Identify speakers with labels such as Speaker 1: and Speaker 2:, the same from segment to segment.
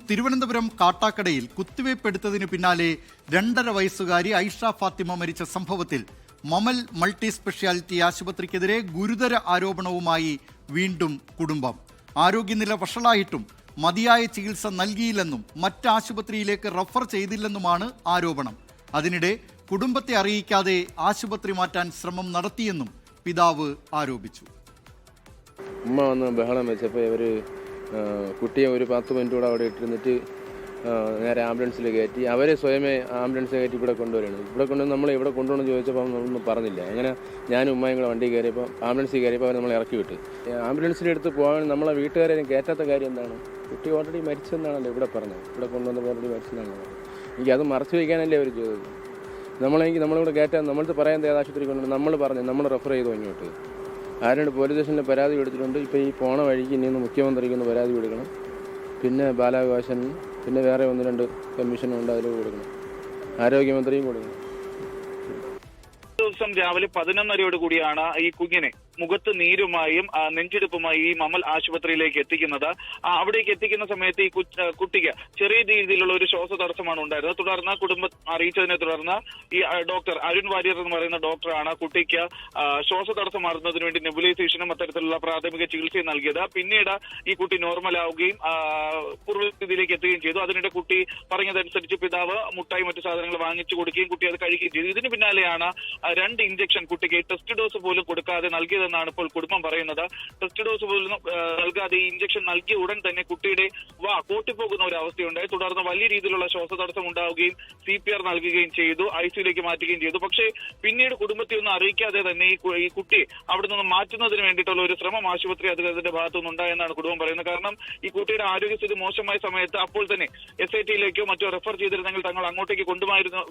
Speaker 1: തിരുവനന്തപുരം കാട്ടാക്കടയിൽ കുത്തിവയ്പ്പെടുത്തതിന് പിന്നാലെ 2.5 വയസ്സുകാരി ഐഷ ഫാത്തിമ മരിച്ച സംഭവത്തിൽ മമൽ മൾട്ടി സ്പെഷ്യാലിറ്റി ആശുപത്രിക്കെതിരെ ഗുരുതര ആരോപണവുമായി വീണ്ടും കുടുംബം. ആരോഗ്യനില വഷളായിട്ടും മതിയായ ചികിത്സ നൽകിയില്ലെന്നും മറ്റ് ആശുപത്രിയിലേക്ക് റഫർ ചെയ്തില്ലെന്നുമാണ് ആരോപണം. അതിനിടെ കുടുംബത്തെ അറിയിക്കാതെ ആശുപത്രി മാറ്റാൻ ശ്രമം നടത്തിയെന്നും പിതാവ് ആരോപിച്ചു.
Speaker 2: ഉമ്മ വന്ന് ബഹളം വെച്ചപ്പോൾ ഇവർ കുട്ടിയെ ഒരു 10 മിനിറ്റ് കൂടെ അവിടെ ഇട്ടിരുന്നിട്ട് നേരെ ആംബുലൻസിൽ കയറ്റി അവരെ സ്വയമേ ആംബുലൻസ് കയറ്റി ഇവിടെ കൊണ്ടുവരികയാണ്. ഇവിടെ കൊണ്ടുവന്ന് നമ്മൾ ഇവിടെ കൊണ്ടുവന്ന് ചോദിച്ചപ്പോൾ നമ്മളൊന്നും പറഞ്ഞില്ല. അങ്ങനെ ഞാനും ഉമ്മയും കൂടെ വണ്ടി കയറിയപ്പോൾ ആംബുലൻസിൽ കയറിയപ്പോൾ അവർ നമ്മളെ ഇറക്കി വിട്ട്. ആംബുലൻസിലെടുത്ത് പോകാൻ നമ്മളെ വീട്ടുകാരെ കയറ്റാത്ത കാര്യം എന്താണ്? കുട്ടി ഓൾറെഡി മരിച്ചെന്നാണല്ലോ ഇവിടെ പറഞ്ഞത്. ഇവിടെ കൊണ്ടുവന്നപ്പോൾ ഓൾറെഡി മരിച്ചെന്നാണ് പറഞ്ഞത്. എനിക്കത് മറച്ചു വയ്ക്കാനല്ലേ അവർ ചോദിച്ചത്. നമ്മളിവിടെ കയറ്റാൻ നമ്മൾക്ക് പറയാൻ ആശുപത്രി കൊണ്ടുവന്ന് നമ്മൾ പറഞ്ഞു, നമ്മൾ റെഫർ ചെയ്തു ഇങ്ങോട്ട്. ആരോട് പോലീസ് സ്റ്റേഷനിൽ പരാതി കൊടുത്തിട്ടുണ്ട്. ഇപ്പോൾ ഈ പോണ വഴിക്ക് ഇനിയൊന്ന് മുഖ്യമന്ത്രിക്ക് ഒന്ന് പരാതി കൊടുക്കണം, പിന്നെ ബാലാവകാശൻ, പിന്നെ വേറെ 1-2 കമ്മീഷനുണ്ട്, അതിൽ കൊടുക്കണം, ആരോഗ്യമന്ത്രിയും കൊടുക്കണം.
Speaker 3: ദിവസം രാവിലെ 11:30യോട് കൂടിയാണ് ഈ കുഞ്ഞിനെ മുഖത്ത് നീരുമായും നെഞ്ചെടുപ്പുമായി ഈ മമൽ ആശുപത്രിയിലേക്ക് എത്തിക്കുന്നത്. അവിടേക്ക് എത്തിക്കുന്ന സമയത്ത് ഈ കുട്ടിക്ക് ചെറിയ രീതിയിലുള്ള ഒരു ശ്വാസതടസ്സമാണ് ഉണ്ടായിരുന്നത്. തുടർന്ന് കുടുംബം അറിയിച്ചതിനെ തുടർന്ന് ഈ ഡോക്ടർ അരുൺ വാര്യർ എന്ന് പറയുന്ന ഡോക്ടറാണ് കുട്ടിക്ക് ശ്വാസതടസ്സം മാറുന്നതിന് വേണ്ടി നെബുലൈസേഷനും അത്തരത്തിലുള്ള പ്രാഥമിക ചികിത്സയും നൽകിയത്. പിന്നീട് ഈ കുട്ടി നോർമലാവുകയും പൂർവ്വസ്ഥിതിയിലേക്ക് എത്തുകയും ചെയ്തു. അതിനിടെ കുട്ടി പറഞ്ഞതനുസരിച്ച് പിതാവ് മുട്ടായി മറ്റു സാധനങ്ങൾ വാങ്ങിച്ചു കൊടുക്കുകയും കുട്ടി അത് കഴിക്കുകയും ചെയ്തു. ഇതിന് പിന്നാലെയാണ് 2 ഇഞ്ചക്ഷൻ കുട്ടിക്ക് ടെസ്റ്റ് ഡോസ് പോലും കൊടുക്കാതെ നൽകിയതെന്നാണ് ഇപ്പോൾ കുടുംബം പറയുന്നത്. ടെസ്റ്റ് ഡോസ് പോലും നൽകാതെ ഈ ഇഞ്ചക്ഷൻ നൽകിയ ഉടൻ തന്നെ കുട്ടിയുടെ കൂട്ടിപ്പോകുന്ന ഒരു അവസ്ഥയുണ്ടായി. തുടർന്ന് വലിയ രീതിയിലുള്ള ശ്വാസതടസ്സം ഉണ്ടാവുകയും CPR നൽകുകയും ചെയ്തു, ICUലേക്ക് മാറ്റുകയും ചെയ്തു. പക്ഷേ പിന്നീട് കുടുംബത്തെ ഒന്നും അറിയിക്കാതെ തന്നെ ഈ കുട്ടിയെ അവിടെ നിന്ന് മാറ്റുന്നതിന് വേണ്ടിയിട്ടുള്ള ഒരു ശ്രമം ആശുപത്രി അധികൃതരുടെ ഭാഗത്തുനിന്ന് ഉണ്ടായെന്നാണ് കുടുംബം പറയുന്നത്. കാരണം ഈ കുട്ടിയുടെ ആരോഗ്യസ്ഥിതി മോശമായ സമയത്ത് അപ്പോൾ തന്നെ SITയിലേക്കോ മറ്റോ റെഫർ ചെയ്തിരുന്നെങ്കിൽ തങ്ങൾ അങ്ങോട്ടേക്ക്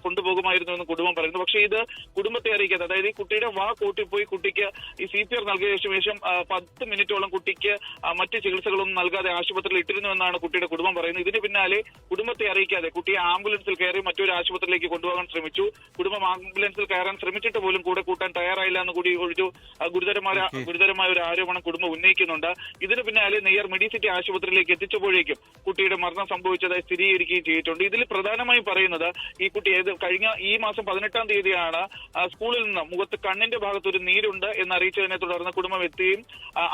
Speaker 3: കൊണ്ടുപോകുമായിരുന്നു എന്ന് കുടുംബം പറയുന്നു. പക്ഷേ ഇത് കുടുംബത്തെ അറിയിക്കാതെ, അതായത് ഈ കുട്ടിയുടെ കൂട്ടിപ്പോയി കുട്ടിക്ക് ഈ CPR നൽകിയ ശേഷം 10 മിനിറ്റോളം കുട്ടിക്ക് മറ്റ് ചികിത്സകളൊന്നും നൽകാതെ ആശുപത്രിയിൽ ഇട്ടിരുന്നുവെന്നാണ് കുട്ടിയുടെ കുടുംബം പറയുന്നത്. ഇതിന് പിന്നാലെ കുടുംബത്തെ അറിയിക്കാതെ കുട്ടിയെ ആംബുലൻസിൽ കയറി മറ്റൊരു ആശുപത്രിയിലേക്ക് കൊണ്ടുപോകാൻ ശ്രമിച്ചു. കുടുംബം ആംബുലൻസിൽ കയറാൻ ശ്രമിച്ചിട്ട് പോലും കൂടെ കൂട്ടാൻ തയ്യാറായില്ല എന്ന് കൂടി ഒരു ഗുരുതരമായ ഒരു ആരോപണം കുടുംബം ഉന്നയിക്കുന്നുണ്ട്. ഇതിന് പിന്നാലെ നെയ്യാർ മെഡിസിറ്റി ആശുപത്രിയിലേക്ക് എത്തിച്ചപ്പോഴേക്കും കുട്ടിയുടെ മരണം സംഭവിച്ചതായി സ്ഥിരീകരിക്കുകയും ചെയ്തിട്ടുണ്ട്. ഇതിൽ പ്രധാനമായും പറയുന്നത് ഈ കുട്ടി കഴിഞ്ഞ ഈ മാസം 18-ാം തീയതിയാണ് സ്കൂളിൽ നിന്ന് മുഖത്ത് കണ്ണിന്റെ ഭാഗത്ത് ഒരു നീരുണ്ട് എന്നറിയിച്ചതിനെ തുടർന്ന് കുടുംബം എത്തുകയും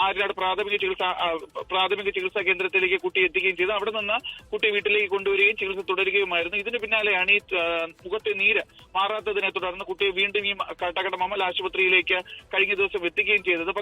Speaker 3: ആര്യനാട് പ്രാഥമിക ചികിത്സാ കേന്ദ്രത്തിലേക്ക് കുട്ടി എത്തുകയും ചെയ്തു. അവിടെ നിന്ന് കുട്ടി വീട്ടിലേക്ക് കൊണ്ടുവരികയും ചികിത്സ തുടരുകയുമായിരുന്നു. ഇതിന് പിന്നാലെയാണ് ഈ മുഖത്തെ നീര് മാറാത്തതിനെ തുടർന്ന് കുട്ടിയെ വീണ്ടും ഈ കാട്ടാക്കട മമൽ ആശുപത്രിയിലേക്ക് കഴിഞ്ഞ ദിവസം എത്തിക്കുകയും ചെയ്തത്.